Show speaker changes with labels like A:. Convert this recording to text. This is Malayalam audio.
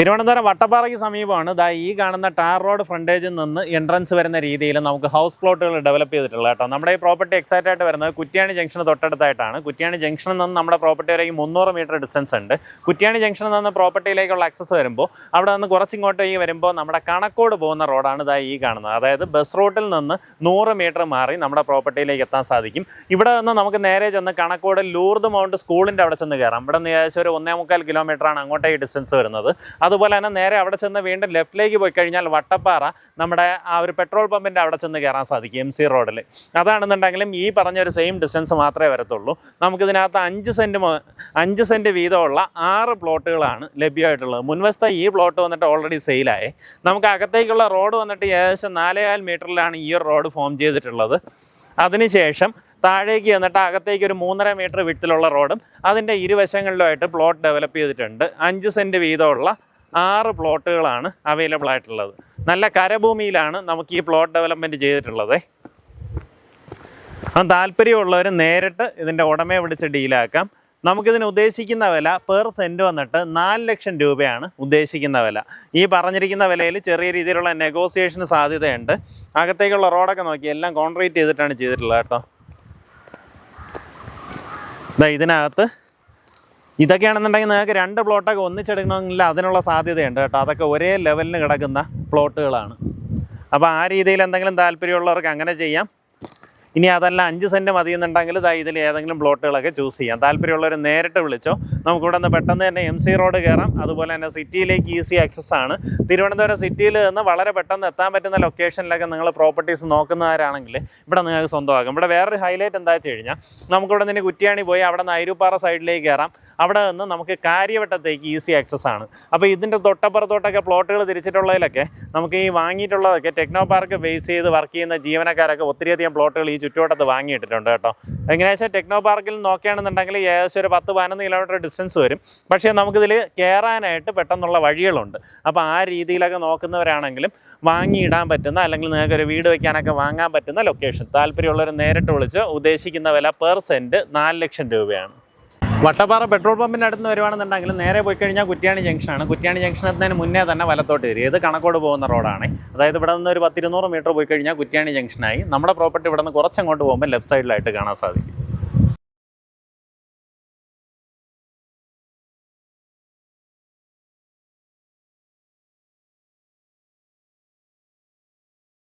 A: തിരുവനന്തപുരം വട്ടപ്പാറയ്ക്ക് സമീപമാണ് ഈ കാണുന്ന ടാർ റോഡ് ഫ്രണ്ടേജിൽ നിന്ന് എൻട്രൻസ് വരുന്ന രീതിയിൽ നമുക്ക് ഹൗസ് പ്ലോട്ടുകൾ ഡെവലപ്പ് ചെയ്തിട്ടുള്ളത് കേട്ടോ. നമ്മുടെ ഈ പ്രോപ്പർട്ടി എക്സാക്റ്റ് ആയിട്ട് വരുന്നത് കുറ്റ്യാണി ജംഗ്ഷന് തൊട്ടടുത്തായിട്ടാണ്. കുറ്റ്യാണി ജംഗ്ഷനിൽ നിന്ന് നമ്മുടെ പ്രോപ്പർട്ടിയിലേക്ക് 300 മീറ്റർ ഡിസ്റ്റൻസ് ഉണ്ട്. കുറ്റ്യാണി ജംഗ്ഷനിൽ നിന്ന് പ്രോപ്പർട്ടിയിലേക്കുള്ള ആക്സസ് വരുമ്പോൾ അവിടെ നിന്ന് കുറച്ചിങ്ങോട്ട് വരുമ്പോൾ നമ്മുടെ കണക്കോട് പോകുന്ന റോഡാണ് ഈ കാണുന്നത്. അതായത് ബസ് റൂട്ടിൽ നിന്ന് 100 മീറ്റർ മാറി നമ്മുടെ പ്രോപ്പർട്ടിയിലേക്ക് എത്താൻ സാധിക്കും. ഇവിടെ നിന്ന് നമുക്ക് നേരെ ചെന്ന് കണക്കോട് ലൂർദ് മൗണ്ട് സ്കൂളിൻ്റെ അവിടെ ചെന്ന് കയറാം. ഇവിടെ നിന്ന് ഏകദേശം ഒരു 1.25 കിലോമീറ്ററാണ് അങ്ങോട്ടേക്ക് ഡിസ്റ്റൻസ് വരുന്നത്. അതുപോലെ തന്നെ നേരെ അവിടെ ചെന്ന് വീണ്ടും ലെഫ്റ്റിലേക്ക് പോയി കഴിഞ്ഞാൽ വട്ടപ്പാറ നമ്മുടെ ആ ഒരു പെട്രോൾ പമ്പിൻ്റെ അവിടെ ചെന്ന് കയറാൻ സാധിക്കും MC റോഡിൽ. അതാണെന്നുണ്ടെങ്കിലും ഈ പറഞ്ഞൊരു സെയിം ഡിസ്റ്റൻസ് മാത്രമേ വരത്തുള്ളൂ. നമുക്കിതിനകത്ത് 5 സെൻറ്റ് വീതമുള്ള 6 പ്ലോട്ടുകളാണ് ലഭ്യമായിട്ടുള്ളത്. മുൻവശത്തെ ഈ പ്ലോട്ട് വന്നിട്ട് ഓൾറെഡി സെയിലായി. നമുക്ക് അകത്തേക്കുള്ള റോഡ് വന്നിട്ട് ഏകദേശം 4.5 മീറ്ററിലാണ് ഈ ഒരു റോഡ് ഫോം ചെയ്തിട്ടുള്ളത്. അതിനുശേഷം താഴേക്ക് ചെന്നിട്ട് അകത്തേക്ക് ഒരു 3.5 മീറ്റർ വിട്ടിലുള്ള റോഡും അതിൻ്റെ ഇരുവശങ്ങളിലുമായിട്ട് പ്ലോട്ട് ഡെവലപ്പ് ചെയ്തിട്ടുണ്ട്. 5 സെൻറ്റ് വീതമുള്ള 6 പ്ലോട്ടുകളാണ് അവൈലബിൾ ആയിട്ടുള്ളത്. നല്ല കരഭൂമിയിലാണ് നമുക്ക് ഈ പ്ലോട്ട് ഡെവലപ്മെൻറ്റ് ചെയ്തിട്ടുള്ളത്. താല്പര്യമുള്ളവർ നേരിട്ട് ഇതിൻ്റെ ഉടമയെ വിളിച്ച് ഡീലാക്കാം. നമുക്കിതിന് ഉദ്ദേശിക്കുന്ന വില പെർ സെൻറ്റ് വന്നിട്ട് 4 ലക്ഷം രൂപയാണ് ഉദ്ദേശിക്കുന്ന വില. ഈ പറഞ്ഞിരിക്കുന്ന വിലയിൽ ചെറിയ രീതിയിലുള്ള നെഗോസിയേഷന് സാധ്യതയുണ്ട്. അകത്തേക്കുള്ള റോഡൊക്കെ നോക്കി എല്ലാം കോൺക്രീറ്റ് ചെയ്തിട്ടാണ് ചെയ്തിട്ടുള്ളത് കേട്ടോ. ഇതിനകത്ത് ഇതൊക്കെയാണെന്നുണ്ടെങ്കിൽ നിങ്ങൾക്ക് 2 പ്ലോട്ടൊക്കെ ഒന്നിച്ചെടുക്കണമെങ്കിൽ അതിനുള്ള സാധ്യതയുണ്ട് കേട്ടോ. അതൊക്കെ ഒരേ ലെവലിന് കിടക്കുന്ന പ്ലോട്ടുകളാണ്. അപ്പോൾ ആ രീതിയിൽ എന്തെങ്കിലും താല്പര്യമുള്ളവർക്ക് അങ്ങനെ ചെയ്യാം. ഇനി അതല്ല 5 സെൻറ്റ് മതിയെന്നുണ്ടെങ്കിൽ ഇതിൽ ഏതെങ്കിലും പ്ലോട്ടുകളൊക്കെ ചൂസ് ചെയ്യാം. താല്പര്യമുള്ളവർ നേരിട്ട് വിളിച്ചോ. നമുക്കിവിടെ നിന്ന് പെട്ടെന്ന് തന്നെ MC റോഡ് കയറാം. അതുപോലെ തന്നെ സിറ്റിയിലേക്ക് ഈസി ആക്സസ് ആണ്. തിരുവനന്തപുരം സിറ്റിയിൽ നിന്ന് വളരെ പെട്ടെന്ന് എത്താൻ പറ്റുന്ന ലൊക്കേഷനിലൊക്കെ നിങ്ങൾ പ്രോപ്പർട്ടീസ് നോക്കുന്നവരാണെങ്കിൽ ഇവിടെ നിങ്ങൾക്ക് സ്വന്തമാകും. ഇവിടെ വേറൊരു ഹൈലൈറ്റ് എന്താ വെച്ച് കഴിഞ്ഞാൽ നമുക്കിവിടെ നിന്ന് കുറ്റ്യാണി പോയി അവിടെ നിന്ന് അയിരൂപ്പാറ സൈഡിലേക്ക് കയറാം. അവിടെ നിന്ന് നമുക്ക് കാര്യവട്ടത്തേക്ക് ഈസി ആക്സസ് ആണ്. അപ്പോൾ ഇതിൻ്റെ തൊട്ടപ്പുറത്തോട്ടൊക്കെ പ്ലോട്ടുകൾ തിരിച്ചിട്ടുള്ളതിലൊക്കെ നമുക്ക് ഈ വാങ്ങിയിട്ടുള്ളതൊക്കെ ടെക്നോ പാർക്ക് ബേസ് ചെയ്ത് വർക്ക് ചെയ്യുന്ന ജീവനക്കാരൊക്കെ ഒത്തിരിയധികം പ്ലോട്ടുകൾ ഈ ചുറ്റുവട്ടത്ത് വാങ്ങിയിട്ടിട്ടുണ്ട് കേട്ടോ. എങ്ങനെയാ വെച്ചാൽ ടെക്നോ പാർക്കിൽ നോക്കുകയാണെന്നുണ്ടെങ്കിൽ ഏകദേശം ഒരു 10-15 കിലോമീറ്റർ ഡിസ്റ്റൻസ് വരും. പക്ഷേ നമുക്കിതിൽ കയറാനായിട്ട് പെട്ടെന്നുള്ള വഴികളുണ്ട്. അപ്പോൾ ആ രീതിയിലൊക്കെ നോക്കുന്നവരാണെങ്കിലും വാങ്ങിയിടാൻ പറ്റുന്ന അല്ലെങ്കിൽ നിങ്ങൾക്കൊരു വീട് വയ്ക്കാനൊക്കെ വാങ്ങാൻ പറ്റുന്ന ലൊക്കേഷൻ. താല്പര്യമുള്ളവർ നേരിട്ട് വിളിച്ച് ഉദ്ദേശിക്കുന്ന വില പെർ സെൻറ്റ് 4 ലക്ഷം രൂപയാണ്. വട്ടപ്പാറ പെട്രോൾ പമ്പിൻ്റെ അടുത്ത് വരുവാണെന്നുണ്ടെങ്കിൽ നേരെ പോയി കഴിഞ്ഞാൽ കുറ്റ്യാണി ജംഗ്ഷനാണ്. കുറ്റ്യാണി ജംഗ്ഷൻ എത്തുന്നതിന് മുന്നേ തന്നെ വലത്തോട്ട് കയറി. ഇത് കണക്കോട് പോകുന്ന റോഡാണ്. അതായത് ഇവിടെ നിന്ന് ഒരു 10-200 മീറ്റർ പോയി കഴിഞ്ഞാൽ കുറ്റ്യാണി ജംഗ്ഷനായി. നമ്മുടെ പ്രോപ്പർട്ടി ഇവിടെ നിന്ന് കുറച്ചങ്ങോട്ട് പോകുമ്പോൾ ലെഫ്റ്റ് സൈഡിലായിട്ട് കാണാൻ സാധിക്കും.